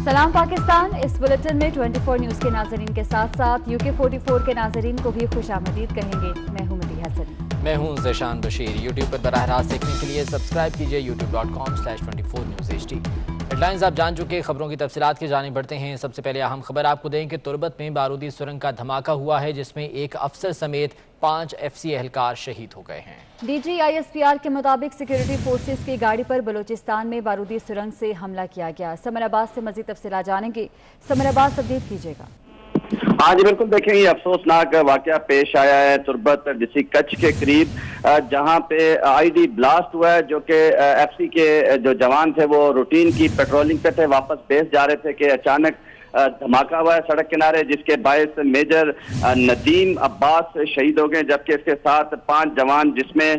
सलाम पाकिस्तान। इस बुलेटिन में 24 न्यूज़ के नाजरीन के साथ साथ UK 44 के नाजरीन को भी खुशामदीद कहेंगे। मैं हूं मदीहा सलीम। मैं हूं ज़ेशान बशीर। YouTube पर बराह रास्त देखने के लिए सब्सक्राइब कीजिए youtube.com/24newshd। हेडलाइंस आप जान चुके, खबरों की तफसीलात की जानिब बढ़ते हैं। सबसे पहले अहम खबर आपको दें कि तुर्बत में बारूदी सुरंग का धमाका हुआ है, जिसमें एक अफसर समेत 5 FC एहलकार शहीद हो गए हैं। DG ISPR के मुताबिक सिक्योरिटी फोर्सेस की गाड़ी पर बलूचिस्तान में बारूदी सुरंग से हमला किया गया। समराबाद से मजीद तफसीलात जानेंगे। समराबाद से अपडेट कीजिएगा। हाँ जी बिल्कुल, देखें ये अफसोसनाक वाकया पेश आया है तुर्बत डिस्ट्रिक्ट कच्छ के करीब, जहां पे ID ब्लास्ट हुआ है, जो कि FC के जो जवान थे वो रूटीन की पेट्रोलिंग पे थे, वापस बेस जा रहे थे कि अचानक धमाका हुआ है सड़क किनारे, जिसके बायस मेजर नदीम अब्बास शहीद हो गए, जबकि इसके साथ 5 जवान जिसमें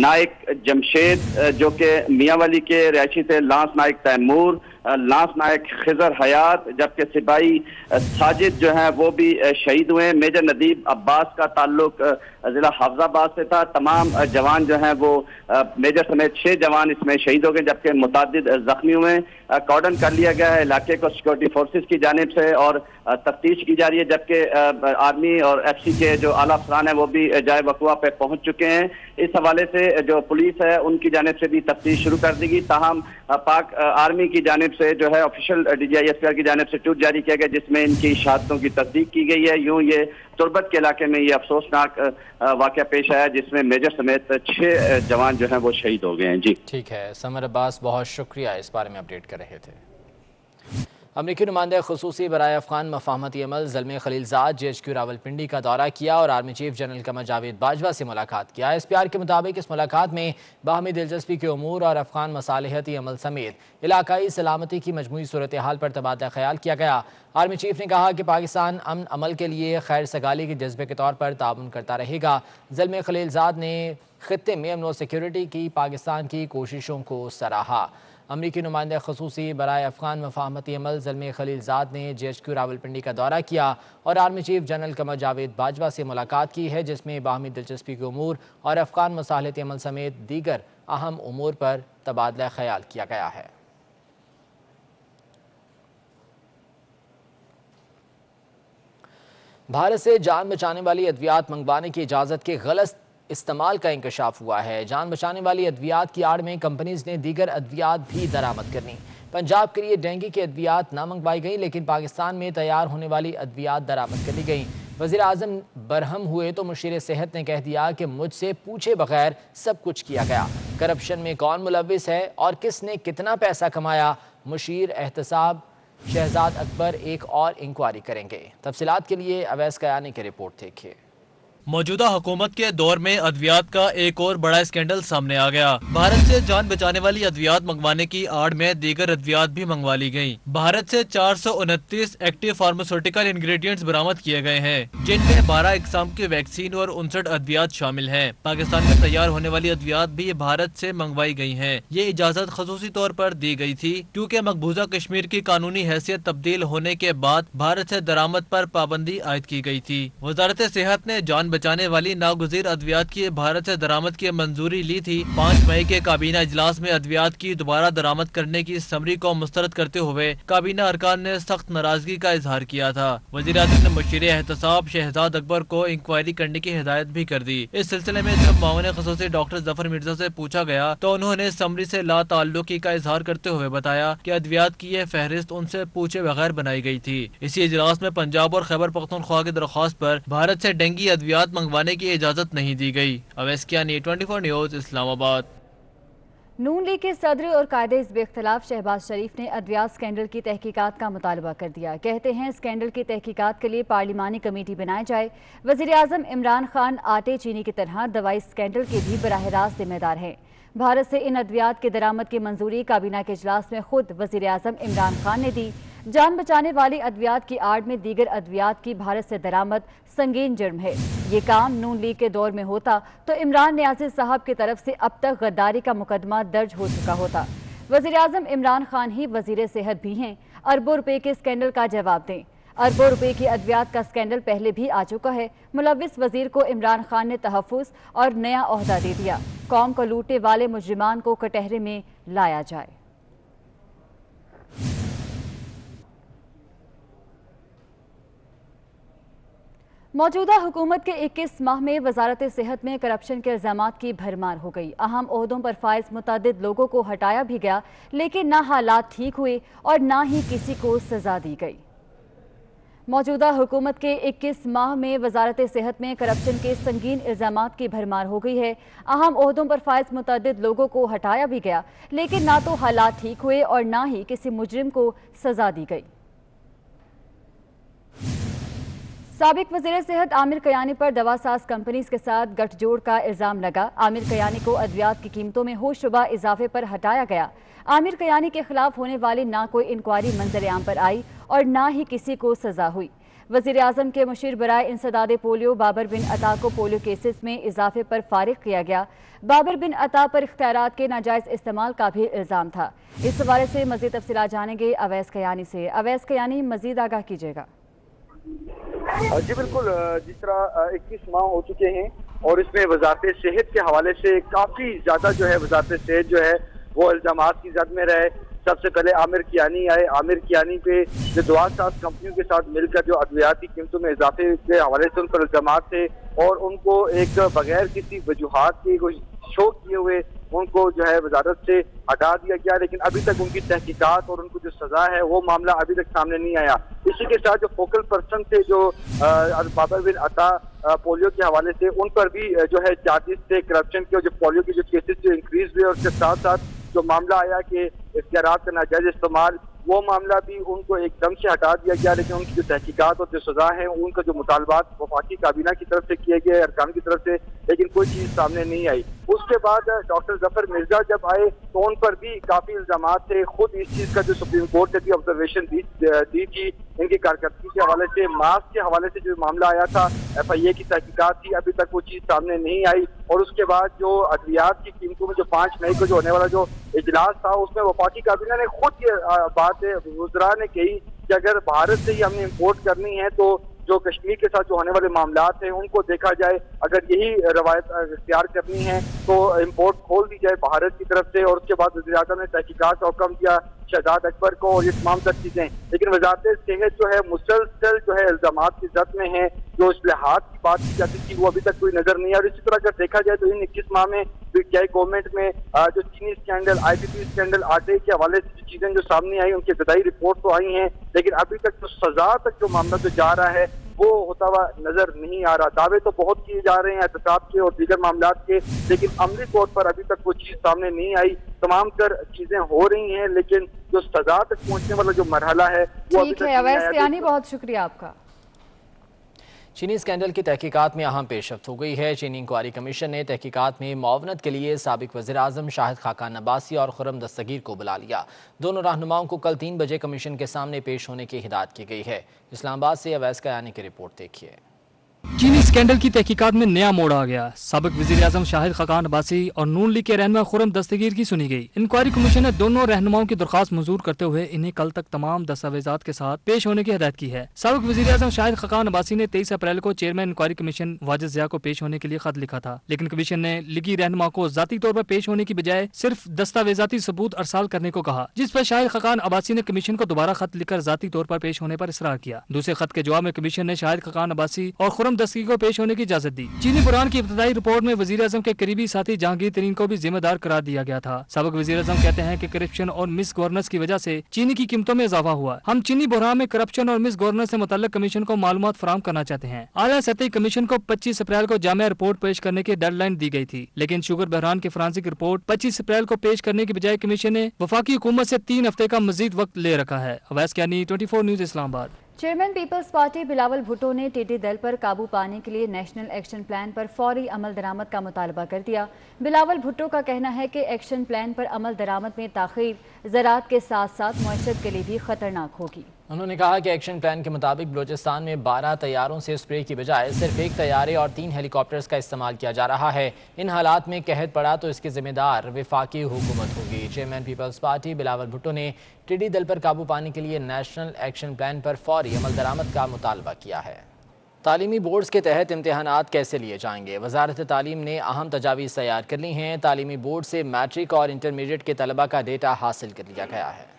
नाइक जमशेद जो कि मियांवाली के रिहायशी थे, लांस नाइक तैमूर, लांस नायक खिजर हयात, जबकि सिपाही साजिद जो हैं वो भी शहीद हुए। मेजर नदीम अब्बास का ताल्लुक जिला हाफजाबाद से था। तमाम जवान जो हैं वो मेजर समेत 6 जवान इसमें शहीद हो गए, जबकि मुतादिद जख्मी हुए। कॉर्डन कर लिया गया है इलाके को सिक्योरिटी फोर्सेस की जानिब से और तफ्तीश की जा रही है, जबकि आर्मी और FC के जो आला अफसरान है वो भी जाए वक़ुआ पे पहुंच चुके हैं। इस हवाले से जो पुलिस है उनकी जानिब से भी तफ्तीश शुरू कर दी गई। ताहम पाक आर्मी की जानिब से जो है ऑफिशियल DG ISPR की जानिब से ट्वीट जारी किया गया, जिसमें इनकी शहादतों की तस्दीक की गई है। यूं ये तुर्बत के इलाके में ये अफसोसनाक वाकया पेश आया, जिसमें मेजर समेत 6 जवान जो हैं वो शहीद हो गए हैं। जी ठीक है, समर अब्बास बहुत शुक्रिया, इस बारे में अपडेट कर रहे थे। अमरीकी नुमाइंदा खुसूसी बराए अफगान मफाहमती अमल ज़ल्मे खलीलज़ाद JHQ रावलपिंडी का दौरा किया और army chief general Qamar Javed Bajwa से मुलाकात किया। ISPR के मुताबिक इस मुलाकात में बाहमी दिलचस्पी के उमूर और अफगान मसालिहती अमल समेत इलाकाई सलामती की मजमूई सूरत हाल पर तबादला ख्याल किया गया। आर्मी चीफ ने कहा कि पाकिस्तान अमन अमल के लिए खैर सगाली के जज्बे के तौर पर ताउन करता रहेगा। ज़ल्मे खलीलज़ाद ने खित्ते में अमन व सिक्योरिटी की पाकिस्तान की कोशिशों को सराहा। अमरीकी नुमाइंदा खुसूसी बराए अफगान मफाहमती अमल ज़ल्मे खलीलज़ाद ने JHQ रावलपिंडी का दौरा किया और army chief general Qamar Javed Bajwa से मुलाकात की है, जिसमें बाहमी दिलचस्पी के उमूर और अफगान मसालिहती अमल समेत दीगर अहम उमूर पर तबादला ख्याल किया गया है। भारत से जान बचाने वाली अद्वियात मंगवाने की इजाज़त के गलत इस्तेमाल का इंकशाफ हुआ है। जान बचाने वाली अद्वियात की आड़ में कंपनीज ने दीगर अद्वियात भी दरामद करनी। पंजाब के लिए डेंगू की अद्वियात ना मंगवाई गई, लेकिन पाकिस्तान में तैयार होने वाली अद्वियात दरामद कर ली गई। वज़ीर आज़म बरहम हुए तो मुशीर सेहत ने कह दिया कि मुझसे पूछे बगैर सब कुछ किया गया। करप्शन में कौन मुलव्विस है और किसने कितना पैसा कमाया, मुशीर एहतसाब शहजाद अकबर एक और इंक्वायरी करेंगे। तफसीलात के लिए अवैस कयानी की रिपोर्ट देखिए। मौजूदा हुकूमत के दौर में अद्वियात का एक और बड़ा स्कैंडल सामने आ गया। भारत से जान बचाने वाली अद्वियात मंगवाने की आड़ में दीगर अद्वियात भी मंगवा ली गयी। भारत से 429 एक्टिव फार्मास्यूटिकल इंग्रेडिएंट्स बरामद किए गए हैं, जिनमें 12 इकसाम की वैक्सीन और 59 अद्वियात शामिल हैं। पाकिस्तान में तैयार होने वाली अद्वियात भी भारत से मंगवाई गई हैं। ये इजाजत खसूसी तौर पर दी गई थी क्योंकि मकबूजा कश्मीर की कानूनी हैसियत तब्दील होने के बाद भारत से दरामद पर पाबंदी आयद की गई थी। वजारत सेहत ने जान बचाने वाली नागुज़ीर अद्वियात की भारत से दरामद की मंजूरी ली थी। 5 मई के काबीना इजलास में अद्वियात की दोबारा दरामद करने की समरी को मुस्तरद करते हुए काबीना अरकान ने सख्त नाराजगी का इजहार किया था। वज़ीर आज़म ने मुशीर एहतसाब शहजाद अकबर को इंक्वायरी करने की हिदायत भी कर दी। इस सिलसिले में जब मामून ख़ुसूसी डॉक्टर जफर मिर्जा से पूछा गया तो उन्होंने समरी से ला ताल्लुकी का इजहार करते हुए बताया कि अद्वियात की यह फहरिस्त उनसे पूछे बगैर बनाई गई थी। इसी इजलास में पंजाब और खैबर पख्तूनख्वा की दरख्वास्त पर भारत से डेंगी अद्वियात मंगवाने की इजाजत नहीं दी गई। अवैस कियानी 24 न्यूज़ इस्लामाबाद। नून लीग के सदर और कायदे हिज़्ब इख्तिलाफ शहबाज शरीफ ने अद्वियात स्कैंडल की तहकीकात का मुतालबा कर दिया। कहते हैं स्कैंडल की तहकीकात के लिए पार्लिमानी कमेटी बनाई जाए। वज़ीर आज़म इमरान खान आटे चीनी की तरह दवाई स्कैंडल के भी बराह रास्त जिम्मेदार हैं। भारत से इन अद्वियात की दरामद की मंजूरी काबीना के इजलास में खुद वज़ीर आज़म इमरान खान ने दी। जान बचाने वाली अद्वियात की आड़ में दीगर अद्वियात की भारत से दरामद संगीन जुर्म है। ये काम नून लीग के दौर में होता तो इमरान नियाज़ी साहब की तरफ से अब तक गद्दारी का मुकदमा दर्ज हो चुका होता। वज़ीर आज़म इमरान खान ही वज़ीर सेहत भी हैं। अरबों रुपए के स्कैंडल का जवाब दें। अरबों रुपए की अद्वियात का स्कैंडल पहले भी आ चुका है। मुलव्विस वजीर को इमरान खान ने तहफ़्फ़ुज़ और नया ओहदा दे दिया। कौम को लूटने वाले मुजरिमान को कटहरे में लाया जाए। मौजूदा हुकूमत के 21 माह में वजारत सेहत में करप्शन के इल्जामात की भरमार हो गई। अहम ओहदों पर फाइज मुतअद्दिद लोगों को हटाया भी गया, लेकिन ना हालात ठीक हुए और ना ही किसी को सजा दी गई। मौजूदा हुकूमत के 21 माह में वजारत सेहत में करप्शन के संगीन इल्जामात की भरमार हो गई है। अहम ओहदों पर फाइज मुतअद्दिद लोगों को हटाया भी गया, लेकिन ना तो हालात ठीक हुए और ना ही किसी मुजरिम को सजा दी गई। साबिक वज़ीर सेहत आमिर कयानी पर दवासाज कंपनीज के साथ गठजोड़ का इल्जाम लगा। आमिर कयानी को अद्वियात की कीमतों में होशरुबा इजाफे पर हटाया गया। आमिर कयानी के खिलाफ होने वाली ना कोई इंक्वायरी मंजर आम पर आई और ना ही किसी को सजा हुई। वज़ीर आज़म के मुशीर बराए इंसदाद पोलियो बाबर बिन अता को पोलियो केसेस में इजाफे पर फारिग किया गया। बाबर बिन अता पर इख्तियारात के नाजायज इस्तेमाल का भी इल्जाम था। इस हवाले से मजीद तफसीलात जानेंगे अवैस कयानी से। अवैस कयानी, मजीद आगाह कीजिएगा। जी बिल्कुल, जिस तरह 21 माह हो चुके हैं और इसमें वजारत सेहत के हवाले से काफ़ी ज़्यादा जो है वजारत सेहत जो है वो इल्जामात की जद में रहे। सबसे पहले आमिर कियानी आए। आमिर कियानी पे जो दवासाज कंपनियों के साथ मिलकर जो अद्वियात की कीमतों में इजाफे के हवाले से उन पर इल्जामात थे और उनको एक बगैर किसी वजूहात के कोई शो किए हुए उनको जो है वजारत से हटा दिया गया, लेकिन अभी तक उनकी तहकीकात और उनको जो सजा है वो मामला अभी तक सामने नहीं आया। इसी के साथ जो फोकल पर्सन थे जो बाबर बिन अता पोलियो के हवाले से, उन पर भी जो है चार्जेस थे करप्शन के और जो पोलियो के जो केसेस जो इंक्रीज हुए और उसके साथ साथ जो मामला आया कि इख्तियारात का नाजायज इस्तेमाल, वो मामला भी उनको एकदम से हटा दिया गया। लेकिन उनकी जो तहकीकात और जो सजा है, उनका जो मुतालबात वफाकी काबीना की तरफ से किए गए, अरकान की तरफ से, लेकिन कोई चीज़ सामने नहीं आई। उसके बाद डॉक्टर जफर मिर्जा जब आए तो उन पर भी काफ़ी इल्जामात थे। खुद इस चीज़ का जो सुप्रीम कोर्ट ने भी ऑब्जर्वेशन दी थी इनकी कारकर्दगी के हवाले से। मास्क के हवाले से जो मामला आया था, FIA की तहकीकात थी, अभी तक वो चीज़ सामने नहीं आई। और उसके बाद जो अद्वियात की कीमतों में जो 5 मई को जो होने वाला जो इजलास था, उसमें वफाकी काबीना ने खुद ये बात वुज़रा ने कही कि अगर भारत से ही हमने इम्पोर्ट करनी है तो जो कश्मीर के साथ जो होने वाले मामलात हैं उनको देखा जाए। अगर यही रवायत इख्तियार करनी है तो इम्पोर्ट खोल दी जाए भारत की तरफ से। और उसके बाद वज़ीर आज़म ने तहकीकात का हुक्म दिया शहजाद अकबर को और ये तमाम सब चीज़ें। लेकिन वज़ारत सेहत जो है मुसलसल जो है इल्जामात की जद में है। जो इस्लाहात की बात की जाती थी वो अभी तक कोई नजर नहीं है। और इसी तरह अगर देखा जाए तो इन 21 माह में क्या गवर्नमेंट में जो चीनी स्कैंडल, IPP स्कैंडल, आटे के हवाले से जो चीजें जो सामने आई उनकी इब्तदाई रिपोर्ट तो आई हैं, लेकिन अभी तक जो सजा तक जो मामला जो जा रहा है वो होता हुआ नजर नहीं आ रहा। दावे तो बहुत किए जा रहे हैं एहतसाब के और दीगर मामलात के, लेकिन अमली तौर पर अभी तक वो चीज सामने नहीं आई। तमाम कर चीजें हो रही हैं, लेकिन जो सजा तक पहुंचने वाला जो मरहला है वो अभी तक नहीं आया। बहुत शुक्रिया आपका। चीनी स्कैंडल की तहकीकात में अहम पेशरफ्त हो गई है। चीनी इंक्वायरी कमीशन ने तहकीकात में मुआवनत के लिए साबिक वज़ीर आज़म शाहिद खाकान अब्बासी और खुर्रम दस्तगीर को बुला लिया। दोनों रहनुमाओं को कल 3 बजे कमीशन के सामने पेश होने की हिदायत की गई है। इस्लामाबाद से अवैस कयानी की रिपोर्ट देखिए। चीनी स्कैंडल की तहकीकात में नया मोड़ आ गया। साबिक वज़ीर आज़म शाहिद खाकान अब्बासी और नून लीग के रहनुमा खुर्रम दस्तगीर की सुनी गई। इंक्वायरी कमीशन ने दोनों रहनुमाओं की दरख्वास्त मंजूर करते हुए इन्हें कल तक तमाम दस्तावेजात के साथ पेश होने की हिदायत की है। साबिक वज़ीर आज़म शाहिद खाकान अब्बासी ने 23 अप्रैल को chairman inquiry commission Wajid Zia को पेश होने के लिए खत लिखा था, लेकिन कमीशन ने लीगी रहनुमा को जाती तौर पर पेश होने की बजाय सिर्फ दस्तावेजाती सबूत अरसाल करने को कहा, जिस पर शाहिद खाकान अब्बासी ने कमीशन को दोबारा खत लिखकर जाती तौर पर पेश होने पर इसरार किया। दूसरे खत के जवाब में कमीशन ने शाहिद खाकान अब्बासी और खुर्रम दस्तगीर को पेश होने की इजाजत दी। चीनी बुरहान की इब्तदाई रिपोर्ट में वज़ीर आज़म के करीबी साथी जहांगीर तरीन को भी जिम्मेदार करार दिया गया था। साबिक वज़ीर आज़म कहते हैं कि करप्शन और मिस गवर्नेंस की वजह से चीनी की कीमतों में इजाफा हुआ। हम चीनी बुरहान में करप्शन और मिस गवर्नेंस से मुतल्लिक कमीशन को मालूमात फराहम करना चाहते हैं। आला सतही कमीशन को 25 अप्रैल को जामिया रिपोर्ट पेश करने की डेडलाइन दी गई थी, लेकिन शुगर बहरान की फ्रांसिक रिपोर्ट 25 अप्रैल को पेश करने की बजाय कमीशन ने वफाकी हुकूमत से 3 हफ्ते का मजीद वक्त ले रखा है। अवैस कयानी, 24 न्यूज़, इस्लामाबाद। चेयरमैन पीपल्स पार्टी बिलावल भुट्टो ने टिड्डी दल पर काबू पाने के लिए नेशनल एक्शन प्लान पर फौरी अमल दरामद का मुतालबा कर दिया। बिलावल भुट्टो का कहना है कि एक्शन प्लान पर अमल दरामद में ताख़ीर ज़राअत के साथ साथ मईशत के लिए भी खतरनाक होगी। उन्होंने कहा कि एक्शन प्लान के मुताबिक बलूचिस्तान में 12 तैयारों से स्प्रे की बजाय सिर्फ 1 तैयारे और 3 हेलीकॉप्टर्स का इस्तेमाल किया जा रहा है। इन हालात में कहत पड़ा तो इसके जिम्मेदार वफाकी हुकूमत होगी। चेयरमैन पीपल्स पार्टी बिलावल भुट्टो ने टिड्डी दल पर काबू पाने के लिए नेशनल एक्शन प्लान पर फौरी अमल दरामद का मुतालबा किया है। तालीमी बोर्ड्स के तहत इम्तहानात कैसे लिए जाएंगे? वजारत तालीम ने अहम तजावीज़ तैयार कर ली हैं। तालीमी बोर्ड से मैट्रिक और इंटरमीडिएट के तलबा का डेटा हासिल कर लिया गया है।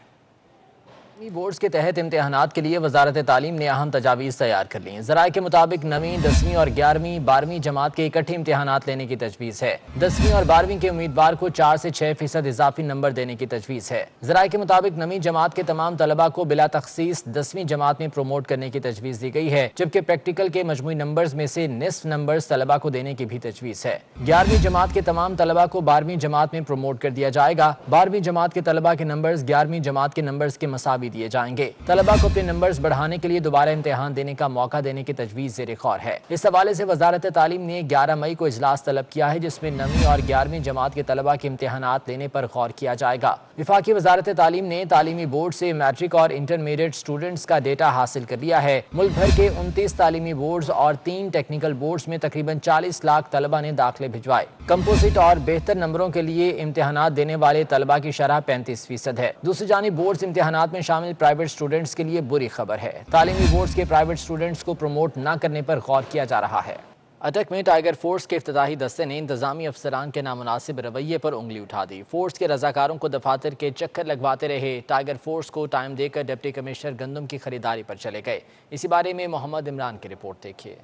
بورڈز کے تحت امتحانات کے لیے وزارت تعلیم نے اہم تجاویز تیار کر لی ہیں۔ ذرائع کے مطابق 9ویں، 10ویں اور 11ویں 12ویں جماعت کے اکٹھے امتحانات لینے کی تجویز ہے۔ 10ویں اور 12ویں کے امیدوار کو 4 سے 6% اضافی نمبر دینے کی تجویز ہے۔ ذرائع کے مطابق 9ویں جماعت کے تمام طلبہ کو بلا تخصیص 10ویں جماعت میں پروموٹ کرنے کی تجویز دی گئی ہے، جبکہ پریکٹیکل کے مجموعی نمبرز میں سے نصف نمبرز طلبہ کو دینے کی بھی تجویز ہے۔ 11ویں جماعت کے تمام طلبہ کو 12ویں جماعت میں پروموٹ کر دیا جائے گا۔ 12ویں جماعت کے طلبہ کے نمبرز 11ویں جماعت کے نمبرز کے مساوی دیے جائیں گے۔ طلبہ کو اپنے نمبرز بڑھانے کے لیے دوبارہ امتحان دینے کا موقع دینے کی تجویز زیر غور ہے۔ اس حوالے سے وزارت تعلیم نے 11 مئی کو اجلاس طلب کیا ہے، جس میں 9ویں اور 11ویں جماعت کے طلبہ کے امتحانات لینے پر غور کیا جائے گا۔ وفاقی وزارت تعلیم نے تعلیمی بورڈ سے میٹرک اور انٹرمیڈیٹ سٹوڈنٹس کا ڈیٹا حاصل کر لیا ہے۔ ملک بھر کے 29 تعلیمی بورڈز اور 3 ٹیکنیکل بورڈز میں تقریباً 40 لاکھ طلبہ نے داخلے بھجوائے۔ کمپوزٹ اور بہتر نمبروں کے لیے امتحانات دینے والے طلبہ کی شرح 35% ہے۔ دوسری جانب بورڈز امتحانات میں شامل پرائیویٹ سٹوڈنٹس کے لیے بری خبر ہے۔ تعلیمی بورڈز کے پرائیویٹ سٹوڈنٹس کو پروموٹ نہ کرنے پر غور کیا جا رہا ہے۔ اٹک میں ٹائیگر فورس کے افتتاحی دستے نے انتظامی افسران کے نامناسب رویے پر انگلی اٹھا دی۔ فورس کے رضاکاروں کو دفاتر کے چکر لگواتے رہے۔ ٹائیگر فورس کو ٹائم دے کر ڈپٹی کمشنر گندم کی خریداری پر چلے گئے۔ اسی بارے میں محمد عمران کی رپورٹ دیکھیے۔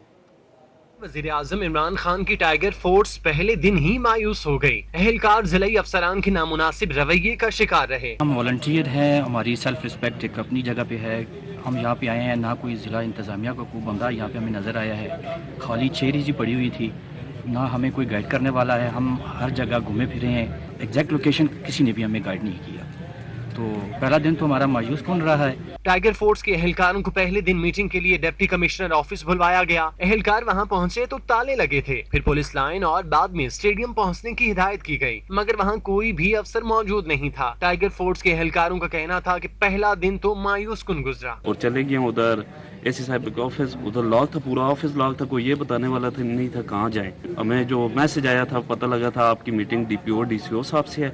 وزیراعظم عمران خان کی ٹائیگر فورس پہلے دن ہی مایوس ہو گئی۔ اہلکار ضلعی افسران کے نامناسب رویے کا شکار رہے۔ ہم والنٹیئر ہیں، ہماری سیلف رسپیکٹ ایک اپنی جگہ پہ ہے۔ ہم یہاں پہ آئے ہیں، نہ کوئی ضلع انتظامیہ کا کوئی بندہ یہاں پہ ہمیں نظر آیا ہے۔ خالی چیئر ہی پڑی ہوئی تھی، نہ ہمیں کوئی گائیڈ کرنے والا ہے۔ ہم ہر جگہ گھومے پھرے ہیں، ایگزیکٹ لوکیشن کسی نے بھی ہمیں گائیڈ نہیں کیا۔ تو پہلا دن تو ہمارا مایوس کن رہا ہے۔ ٹائیگر فورس کے اہلکاروں کو پہلے دن میٹنگ کے لیے ڈپٹی کمشنر آفس بلوایا گیا۔ اہلکار وہاں پہنچے تو تالے لگے تھے، پھر پولیس لائن اور بعد میں اسٹیڈیم پہنچنے کی ہدایت کی گئی، مگر وہاں کوئی بھی افسر موجود نہیں تھا۔ ٹائیگر فورس کے اہلکاروں کا کہنا تھا کہ پہلا دن تو مایوس کن گزرا۔ اور چلے گئے ادھر اے سی صاحب کا آفس، ادھر لاک تھا، پورا آفس لاک تھا، کوئی یہ بتانے والا تھا نہیں تھا کہاں جائیں۔ ہمیں جو میسج آیا تھا پتہ لگا تھا آپ کی meeting D P O D C O صاحب سے ہے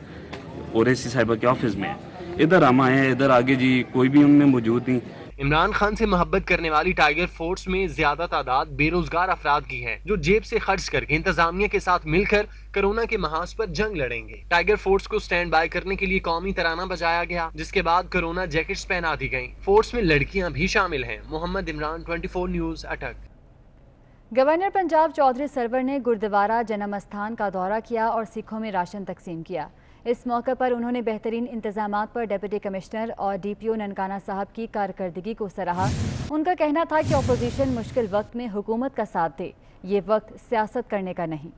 اور اے سی صاحبہ کے آفس میں ہے۔ ادھر ہم آئے ہیں، ادھر آگے جی کوئی بھی ان میں موجود نہیں۔ عمران خان سے محبت کرنے والی ٹائیگر فورس میں زیادہ تعداد بے روزگار افراد کی ہے، جو جیب سے خرچ کر کے انتظامیہ کے ساتھ مل کر کرونا کے محاذ پر جنگ لڑیں گے۔ ٹائیگر فورس کو سٹینڈ بائی کرنے کے لیے قومی ترانہ بجایا گیا، جس کے بعد کرونا جیکٹس پہنا دی گئیں۔ فورس میں لڑکیاں بھی شامل ہیں۔ محمد عمران، 24 نیوز، اٹک۔ گورنر پنجاب چودھری سرور نے گردوارہ جنم استھان کا دورہ کیا اور سکھوں میں راشن تقسیم کیا۔ اس موقع پر انہوں نے بہترین انتظامات پر ڈپٹی کمشنر اور ڈی پی او ننکانہ صاحب کی کارکردگی کو سراہا۔ ان کا کہنا تھا کہ اپوزیشن مشکل وقت میں حکومت کا ساتھ دے، یہ وقت سیاست کرنے کا نہیں۔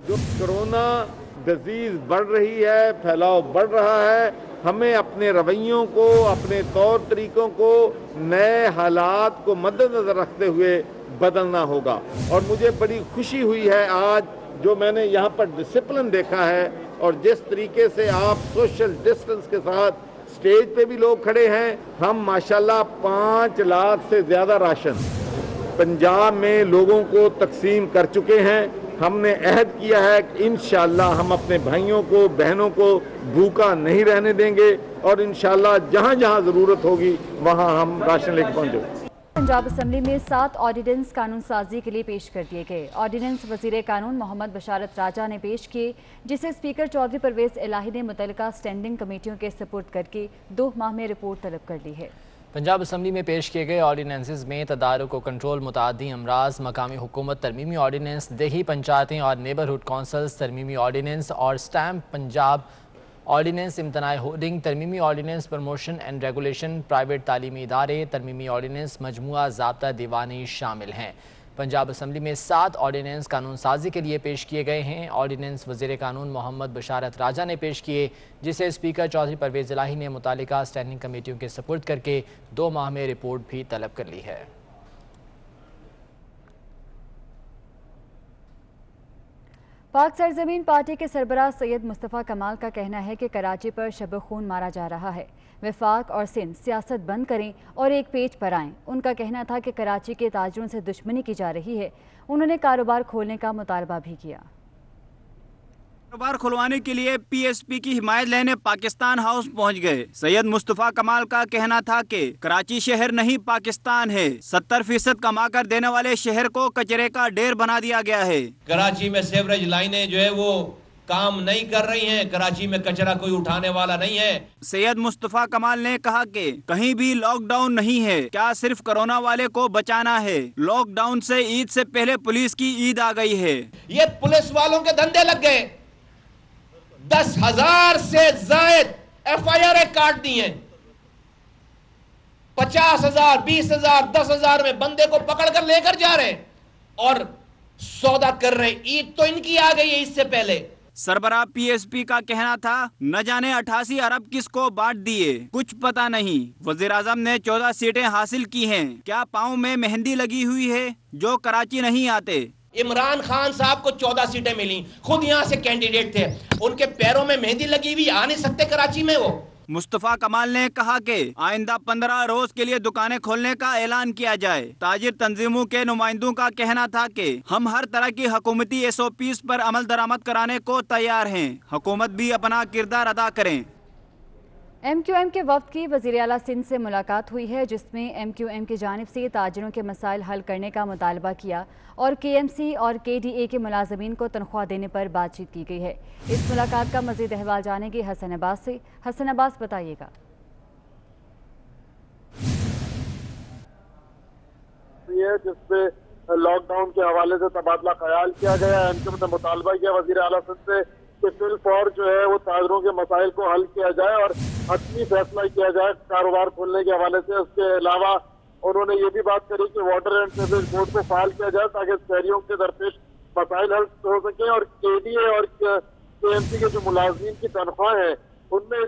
جو کرونا ڈیزیز بڑھ رہی ہے، پھیلاؤ بڑھ رہا ہے، ہمیں اپنے رویوں کو، اپنے طور طریقوں کو نئے حالات کو مد نظر رکھتے ہوئے بدلنا ہوگا۔ اور مجھے بڑی خوشی ہوئی ہے آج جو میں نے یہاں پر ڈسپلن دیکھا ہے، اور جس طریقے سے آپ سوشل ڈسٹنس کے ساتھ سٹیج پہ بھی لوگ کھڑے ہیں۔ ہم ماشاءاللہ 5 لاکھ سے زیادہ راشن پنجاب میں لوگوں کو تقسیم کر چکے ہیں۔ ہم نے عہد کیا ہے کہ انشاءاللہ ہم اپنے بھائیوں کو، بہنوں کو بھوکا نہیں رہنے دیں گے، اور انشاءاللہ جہاں جہاں ضرورت ہوگی وہاں ہم راشن لے کے پہنچیں گے۔ پنجاب اسمبلی میں 7 آرڈیننس قانون سازی کے لیے پیش کر دیے گئے۔ آرڈیننس وزیر قانون محمد بشارت راجہ نے پیش کیے، جسے اسپیکر چودھری پرویز الہی نے متعلقہ اسٹینڈنگ کمیٹیوں کے سپرد کر کے 2 ماہ میں رپورٹ طلب کر لی ہے۔ پنجاب اسمبلی میں پیش کیے گئے آرڈیننسز میں تدارک و کنٹرول متعدی امراض، مقامی حکومت ترمیمی آرڈیننس، دیہی پنچایتیں اور نیبرہڈ کونسلز ترمیمی آرڈیننس اور سٹیمپ پنجاب آرڈیننس، امتناع ہورڈنگ ترمیمی ordinance, promotion and regulation, private تعلیمی ادارے ترمیمی آرڈیننس، مجموعہ ضابطہ دیوانی شامل ہیں۔ پنجاب اسمبلی میں 7 آرڈیننس قانون سازی کے لیے پیش کیے گئے ہیں۔ آرڈیننس وزیر قانون محمد بشارت راجہ نے پیش کیے، جسے اسپیکر چودھری پرویز الہی نے متعلقہ اسٹینڈنگ کمیٹیوں کے سپرد کر کے 2 ماہ میں رپورٹ بھی طلب کر لی ہے۔ پاک سرزمین پارٹی کے سربراہ سید مصطفیٰ کمال کا کہنا ہے کہ کراچی پر شب خون مارا جا رہا ہے۔ وفاق اور سندھ سیاست بند کریں اور ایک پیج پر آئیں۔ ان کا کہنا تھا کہ کراچی کے تاجروں سے دشمنی کی جا رہی ہے۔ انہوں نے کاروبار کھولنے کا مطالبہ بھی کیا۔ کاروبار کھلوانے کے لیے پی ایس پی کی حمایت لینے پاکستان ہاؤس پہنچ گئے۔ سید مصطفیٰ کمال کا کہنا تھا کہ کراچی شہر نہیں پاکستان ہے۔ 70% کما کر دینے والے شہر کو کچرے کا ڈھیر بنا دیا گیا ہے۔ کراچی میں سیوریج لائنیں جو ہے وہ काम नहीं कर रही हैं। कराची में कचरा कोई उठाने वाला नहीं है। सैयद मुस्तफा कमाल ने कहा कि कहीं भी लॉकडाउन नहीं है, क्या सिर्फ कोरोना वाले को बचाना है। लॉकडाउन से ईद से पहले पुलिस की ईद आ गई है। ये पुलिस वालों के धंधे लग गए। 10,000 से ज्यादा FIR काट दी हैं। 50,000, 20,000, 10,000 में बंदे को पकड़ कर लेकर जा रहे हैं और सौदा कर रहे। ईद तो इनकी आ गई है इससे पहले। सरबराह PSP का कहना था न जाने 88 अरब किसको बांट दिए, कुछ पता नहीं। वजीर आजम ने 14 सीटें हासिल की हैं। क्या पाँव में मेहंदी लगी हुई है जो कराची नहीं आते। इमरान खान साहब को 14 सीटें मिली, खुद यहाँ से कैंडिडेट थे, उनके पैरों में मेहंदी लगी हुई, आ नहीं सकते कराची में वो। मुस्तफा कमाल ने कहा कि आइंदा 15 रोज के लिए दुकानें खोलने का ऐलान किया जाए। ताजिर तंजीमों के नुमाइंदों का कहना था कि हम हर तरह की हुकूमती SOPs पर अमल दरामद कराने को तैयार हैं। हुकूमत भी अपना किरदार अदा करें। MQM के वफ्द की वज़ीर आला सिंध से मुलाकात हुई है, जिसमें MQM की जानिब से ताजिरों के मसाइल हल करने का मुतालबा किया और KMC और KDA के मुलाजमीन को तनख्वाह देने पर बातचीत की गई है। इस मुलाकात का मज़ीद अहवाल जानेंगे हसन अब्बास से। हसन अब्बास, बताइएगा। जिसपे लॉकडाउन के हवाले से तबादला ख्याल किया गया। MQM ने मुतालबा किया वज़ीर आला सिंध से कि फिल फौर जो है वो ताजरों के मसाइल को हल किया जाए और हतमी फैसला किया जाए कारोबार खोलने के हवाले से। उसके अलावा उन्होंने ये भी बात करी कि वाटर एंड सीवरेज बोर्ड को फाल किया जाए ताकि शहरियों के दरपेश मसाइल हल हो सके और KDA और KMC के जो मुलाजमीन की तनख्वाह है उनमें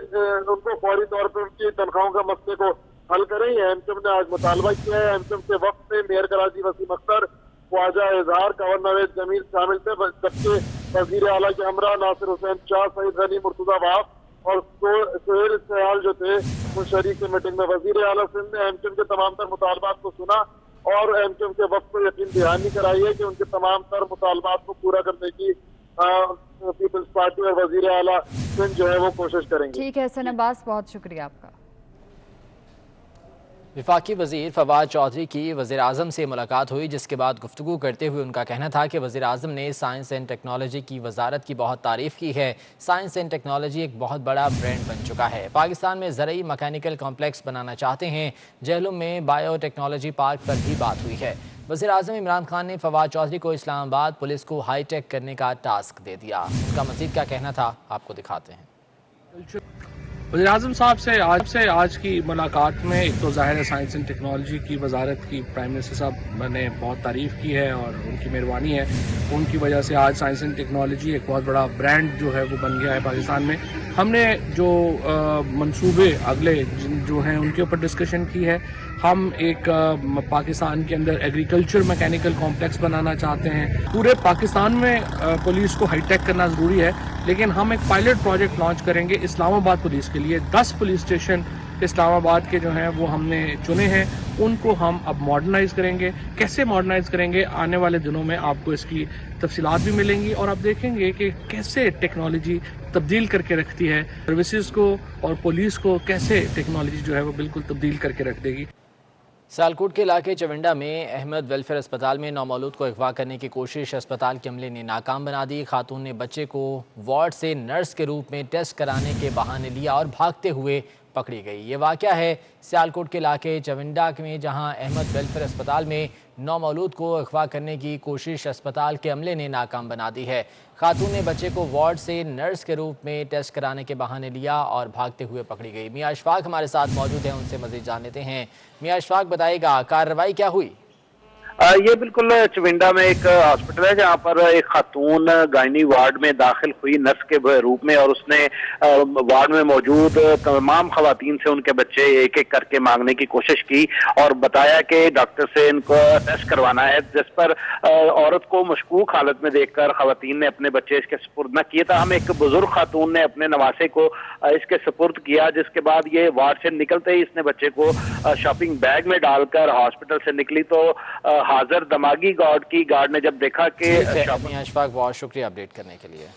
उनको फौरी तौर पर उनकी तनख्वाहों का मसले को हल करें। MQM ने आज मुतालबा किया है। MQM के वक्त में मेयर कराची वसीम अख्तर, ख्वाजा इजहार, गवर्नर नवेद जमील शामिल थे, जबकि वजीर आला के हमरा नासिर हुसैन शाह, सईद गनी, मुर्तजा वाफ और सोहेल सयाल जो थे वो शरीक थे मीटिंग में। वजीर आला सिंध ने MQM के तमाम तर मुतालबात को सुना और MQM के वक्त को यकीन दहानी कराई है कि उनके तमाम तर मुतालबात को पूरा करने की पीपल्स पार्टी और वजीर आला सिंध जो है वो कोशिश करेंगे। ठीक है हसन अब्बास, बहुत शुक्रिया आपका। वफाकी वज़ीर फवाद चौधरी की वज़ीर आज़म से मुलाकात हुई, जिसके बाद गुफ्तगू करते हुए उनका कहना था कि वज़ीर आज़म ने साइंस एंड टेक्नोलॉजी की वजारत की बहुत तारीफ़ की है। साइंस एंड टेक्नोलॉजी एक बहुत बड़ा ब्रांड बन चुका है। पाकिस्तान में ज़रई मैकेनिकल कॉम्प्लेक्स बनाना चाहते हैं। जहलुम में बायो टेक्नोलॉजी पार्क पर भी बात हुई है। वज़ीर आज़म इमरान खान ने फवाद चौधरी को इस्लामाबाद पुलिस को हाईटेक करने का टास्क दे दिया। उनका मज़ीद क्या कहना था, आपको दिखाते हैं। वज़ीर आज़म साहब से आज की मुलाकात में एक तो ज़ाहिर है साइंस एंड टेक्नोलॉजी की वजारत की प्राइम मिनिस्टर साहब ने बहुत तारीफ़ की है और उनकी मेहरबानी है। उनकी वजह से आज साइंस एंड टेक्नोलॉजी एक बहुत बड़ा ब्रांड जो है वो बन गया है पाकिस्तान में। हमने जो मंसूबे अगले जो हैं उनके ऊपर डिस्कशन की है। हम एक पाकिस्तान के अंदर एग्रीकल्चर मैकेनिकल कॉम्प्लेक्स बनाना चाहते हैं। पूरे पाकिस्तान में पुलिस को हाईटेक करना ज़रूरी है, लेकिन हम एक पायलट प्रोजेक्ट लॉन्च करेंगे इस्लामाबाद पुलिस के लिए। 10 पुलिस स्टेशन इस्लामाबाद के जो हैं वो हमने चुने हैं, उनको हम अब मॉडर्नाइज करेंगे। कैसे मॉडर्नाइज करेंगे, आने वाले दिनों में आपको इसकी तफसीलात भी मिलेंगी और आप देखेंगे कि कैसे टेक्नोलॉजी तब्दील करके रखती है सर्विसेज को और पुलिस को, कैसे टेक्नोलॉजी जो है वो बिल्कुल तब्दील करके रख देगी। सियालकोट के इलाके चविंडा में अहमद वेलफेयर अस्पताल में नौमौलूद को अगवा करने की कोशिश अस्पताल के अमले ने नाकाम बना दी। खातून ने बच्चे को वार्ड से नर्स के रूप में टेस्ट कराने के बहाने लिया और भागते हुए पकड़ी गई। ये वाक़या है सियालकोट के इलाके चविंडा में, जहां अहमद वेलफेयर अस्पताल में नौमौलूद को अगवा करने की कोशिश अस्पताल के अमले ने नाकाम बना दी है। खातून ने बच्चे को वार्ड से नर्स के रूप में टेस्ट कराने के बहाने लिया और भागते हुए पकड़ी गई। मियां अशफाक हमारे साथ मौजूद हैं, उनसे मज़ीद जान लेते हैं। मियां अशफाक, बताइएगा कार्रवाई क्या हुई? ये बिल्कुल चविंडा में एक हॉस्पिटल है जहाँ पर एक खातून गायनी वार्ड में दाखिल हुई नर्स के रूप में, और उसने वार्ड में मौजूद तमाम खवातीन से उनके बच्चे एक एक करके मांगने की कोशिश की और बताया कि डॉक्टर से इनको टेस्ट करवाना है, जिस पर औरत को मशकूक हालत में देखकर खवातीन ने अपने बच्चे इसके सुपुर्द न किए। था हम एक बुजुर्ग खातून ने अपने नवासे को इसके सुपुर्द किया, जिसके बाद ये वार्ड से निकलते ही इसने बच्चे को शॉपिंग बैग में डालकर हॉस्पिटल से निकली तो हाजिर दमागी गार्ड ने जब देखा कि अशफाक, बहुत शुक्रिया अपडेट करने के लिए।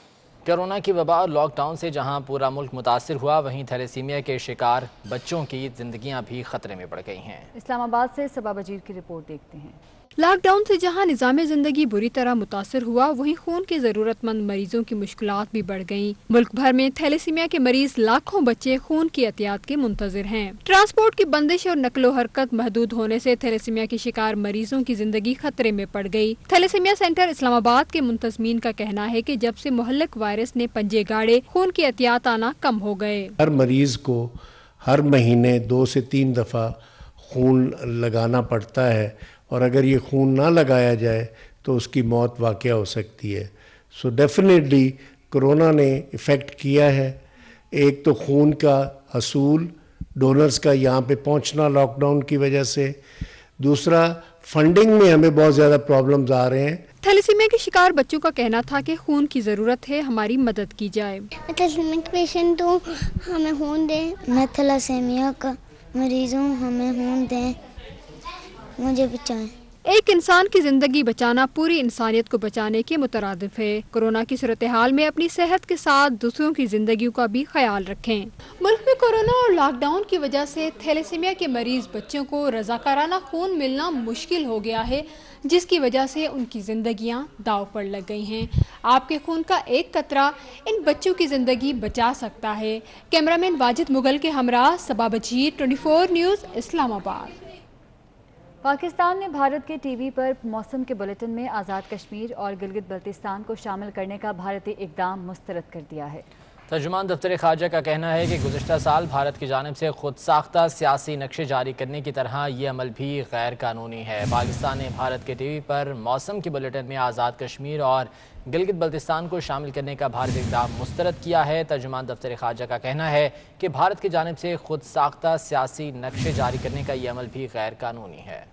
कोरोना की वबा और लॉकडाउन से जहां पूरा मुल्क मुतासिर हुआ, वहीं थैलेसीमिया के शिकार बच्चों की जिंदगियां भी खतरे में पड़ गई हैं। इस्लामाबाद से सबा बजीर की रिपोर्ट देखते हैं। لاک ڈاؤن سے جہاں نظام زندگی بری طرح متاثر ہوا، وہیں خون کے ضرورت مند مریضوں کی مشکلات بھی بڑھ گئیں۔ ملک بھر میں تھیلیسیمیا کے مریض لاکھوں بچے خون کی عطیات کے منتظر ہیں۔ ٹرانسپورٹ کی بندش اور نقل و حرکت محدود ہونے سے تھیلیسیمیا کے شکار مریضوں کی زندگی خطرے میں پڑ گئی۔ تھیلیسیمیا سینٹر اسلام آباد کے منتظمین کا کہنا ہے کہ جب سے مہلک وائرس نے پنجے گاڑے، خون کی عطیات آنا کم ہو گئے۔ ہر مریض کو ہر مہینے 2 سے 3 دفعہ خون لگانا پڑتا ہے، اور اگر یہ خون نہ لگایا جائے تو اس کی موت واقع ہو سکتی ہے۔ سو ڈیفینیٹلی کرونا نے ایفیکٹ کیا ہے۔ ایک تو خون کا حصول، ڈونرز کا یہاں پہ پہنچنا لاک ڈاؤن کی وجہ سے، دوسرا فنڈنگ میں ہمیں بہت زیادہ پرابلمز آ رہے ہیں۔ تھیلیسیمیا کے شکار بچوں کا کہنا تھا کہ خون کی ضرورت ہے، ہماری مدد کی جائے۔ میں تھیلیسیمیا کا پیشنٹ ہوں، ہمیں خون دیں۔ میں تھیلیسیمیا کا مریض ہوں، ہمیں خون دیں، مجھے بچائیں۔ ایک انسان کی زندگی بچانا پوری انسانیت کو بچانے کے مترادف ہے۔ کورونا کی صورتحال میں اپنی صحت کے ساتھ دوسروں کی زندگیوں کا بھی خیال رکھیں۔ ملک میں کورونا اور لاک ڈاؤن کی وجہ سے تھیلیسیمیا کے مریض بچوں کو رضاکارانہ خون ملنا مشکل ہو گیا ہے، جس کی وجہ سے ان کی زندگیاں داؤ پر لگ گئی ہیں۔ آپ کے خون کا ایک قطرہ ان بچوں کی زندگی بچا سکتا ہے۔ کیمرامین واجد مغل کے ہمراہ صبا بشیر، 24 نیوز، اسلام آباد۔ پاکستان نے بھارت کے ٹی وی پر موسم کے بلیٹن میں آزاد کشمیر اور گلگت بلتستان کو شامل کرنے کا بھارتی اقدام مسترد کر دیا ہے۔ ترجمان دفتر خارجہ کا کہنا ہے کہ گزشتہ سال بھارت کی جانب سے خود ساختہ سیاسی نقشے جاری کرنے کی طرح یہ عمل بھی غیر قانونی ہے۔ پاکستان نے بھارت کے ٹی وی پر موسم کے بلیٹن میں آزاد کشمیر اور گلگت بلتستان کو شامل کرنے کا بھارتی اقدام مسترد کیا ہے۔ ترجمان دفتر خارجہ کا کہنا ہے کہ بھارت کی جانب سے خود ساختہ سیاسی نقشے جاری کرنے کا یہ عمل بھی غیر قانونی ہے۔